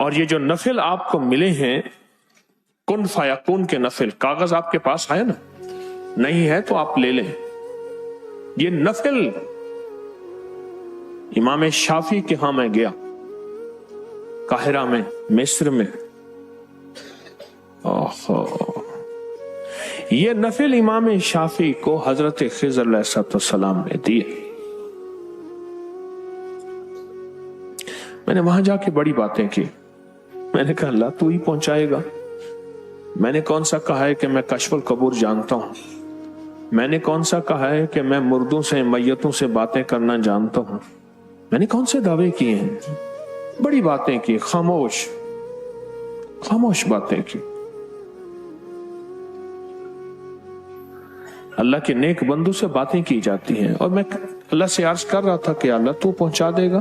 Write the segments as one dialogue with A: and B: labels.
A: اور یہ جو نفل آپ کو ملے ہیں کن فیکون کے نفل، کاغذ آپ کے پاس ہے نا؟ نہیں ہے تو آپ لے لیں. یہ نفل امام شافعی کے ہاں میں گیا قاہرہ میں، مصر میں. یہ نفل امام شافعی کو حضرت خضر علیہ السلام نے دیے. میں نے وہاں جا کے بڑی باتیں کی. میں نے کہا اللہ تو ہی پہنچائے گا. میں نے کون سا کہا ہے کہ میں کشف القبور جانتا ہوں؟ میں نے کون سا کہا ہے کہ میں مردوں سے میتوں سے باتیں کرنا جانتا ہوں؟ میں نے کون سے دعوے کیے ہیں؟ بڑی باتیں کی، خاموش باتیں کی. اللہ کے نیک بندوں سے باتیں کی جاتی ہیں. اور میں اللہ سے عرض کر رہا تھا کہ اللہ تو پہنچا دے گا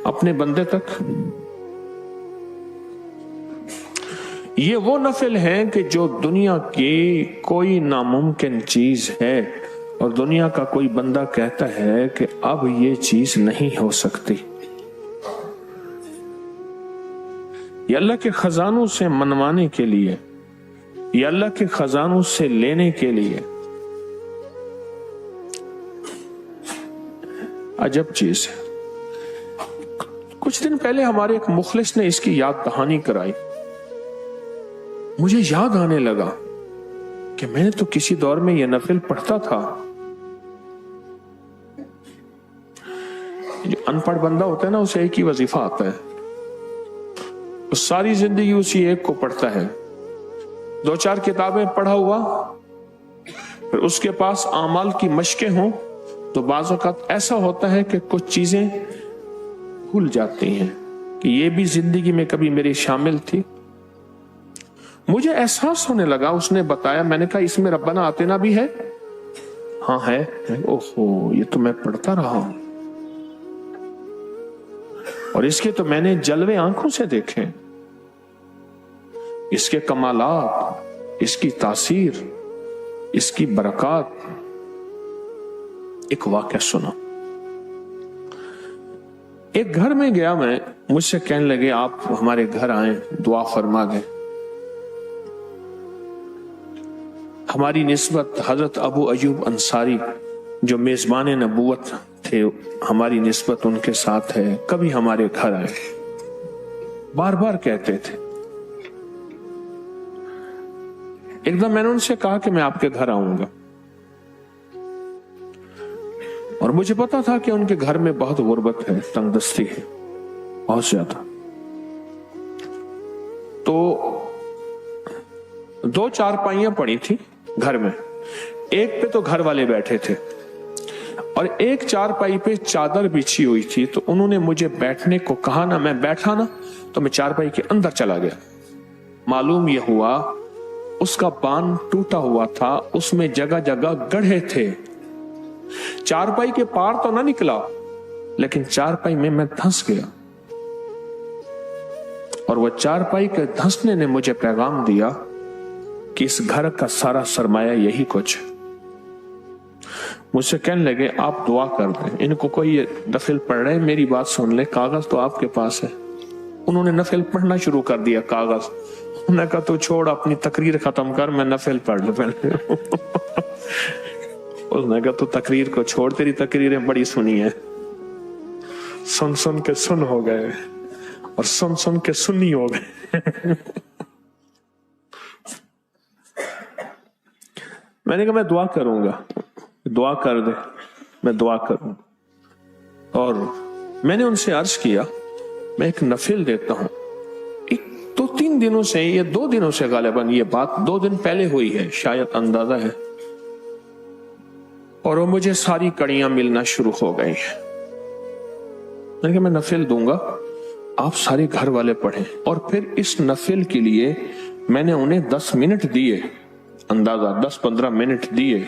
A: اپنے بندے تک. یہ وہ نفل ہیں کہ جو دنیا کی کوئی ناممکن چیز ہے اور دنیا کا کوئی بندہ کہتا ہے کہ اب یہ چیز نہیں ہو سکتی، یہ اللہ کے خزانوں سے منوانے کے لیے، یہ اللہ کے خزانوں سے لینے کے لیے. عجب چیز ہے. کچھ دن پہلے ہمارے ایک مخلص نے اس کی یاد دہانی کرائی. مجھے یاد آنے لگا کہ میں نے تو کسی دور میں یہ نفل پڑھتا تھا. جو ان پڑھ بندہ ہوتا ہے نا، اسے ایک ہی وظیفہ آتا ہے، وہ ساری زندگی اسی ایک کو پڑھتا ہے. 2-4 کتابیں پڑھا ہوا، پھر اس کے پاس اعمال کی مشقیں ہوں تو بعض اوقات ایسا ہوتا ہے کہ کچھ چیزیں بھول جاتی ہیں کہ یہ بھی زندگی میں کبھی میری شامل تھی. مجھے احساس ہونے لگا، اس نے بتایا. میں نے کہا اس میں ربنا آتنا بھی ہے؟ ہاں ہے. اوہو، یہ تو میں پڑھتا رہا ہوں اور اس کے تو میں نے جلوے آنکھوں سے دیکھے. اس کے کمالات، اس کی تاثیر، اس کی برکات. ایک واقعہ سنا. ایک گھر میں گیا میں، مجھ سے کہنے لگے آپ ہمارے گھر آئیں، دعا فرما دیں. ہماری نسبت حضرت ابو ایوب انصاری جو میزبان نبوت تھے، ہماری نسبت ان کے ساتھ ہے. کبھی ہمارے گھر آئے، بار بار کہتے تھے. ایک دم میں نے ان سے کہا کہ میں آپ کے گھر آؤں گا، اور مجھے پتا تھا کہ ان کے گھر میں بہت غربت ہے، تنگ دستی ہے بہت زیادہ. تو 2 چارپائیاں پڑی تھی گھر میں. ایک پہ تو گھر والے بیٹھے تھے اور ایک چارپائی پہ چادر بچھی ہوئی تھی. تو انہوں نے مجھے بیٹھنے کو کہا نا، میں بیٹھا نا تو میں چارپائی کے اندر چلا گیا. معلوم یہ ہوا اس کا بان ٹوٹا ہوا تھا، اس میں جگہ جگہ گڑھے تھے. چارپائی کے پار تو نہ نکلا، لیکن چارپائی میں دھنس گیا. اور وہ چارپائی کے دھنسنے نے مجھے پیغام دیا کہ اس گھر کا سارا سرمایہ یہی کچھ. مجھ سے کہنے لگے آپ دعا کر دیں، ان کو کوئی نفل پڑھ رہے، میری بات سن لیں، کاغذ تو آپ کے پاس ہے. انہوں نے نفل پڑھنا شروع کر دیا کاغذ. انہوں نے کہا تو چھوڑ اپنی تقریر ختم کر، میں نفل پڑھ لوں پہلے. اس نے کہا تو تقریر کو چھوڑ، تیری تقریریں بڑی سنی ہیں، سن سن کے سن ہو گئے اور سن سن کے سنی ہو گئے. میں نے کہا میں دعا کروں گا، دعا کر دے. میں دعا کروں. اور میں نے ان سے عرض کیا میں ایک نفل دیتا ہوں. 2-3 دنوں سے، یہ 2 دنوں سے غالباً، یہ بات 2 دن پہلے ہوئی ہے شاید، اندازہ ہے. اور وہ مجھے ساری کڑیاں ملنا شروع ہو گئی ہیں. میں نے کہا میں نفل دوں گا، آپ سارے گھر والے پڑھیں. اور پھر اس نفل کے لیے میں نے انہیں 10 منٹ دیے، اندازہ 10-15 منٹ دیے.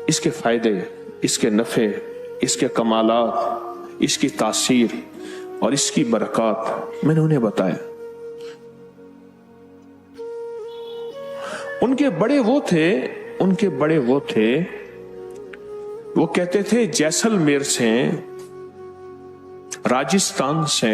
A: اس کے فائدے، اس کے نفع، اس کے کمالات، اس کی تاثیر اور اس کی برکات میں نے انہیں بتایا. ان کے بڑے وہ تھے، وہ کہتے تھے جیسلمیر سے، راجستھان سے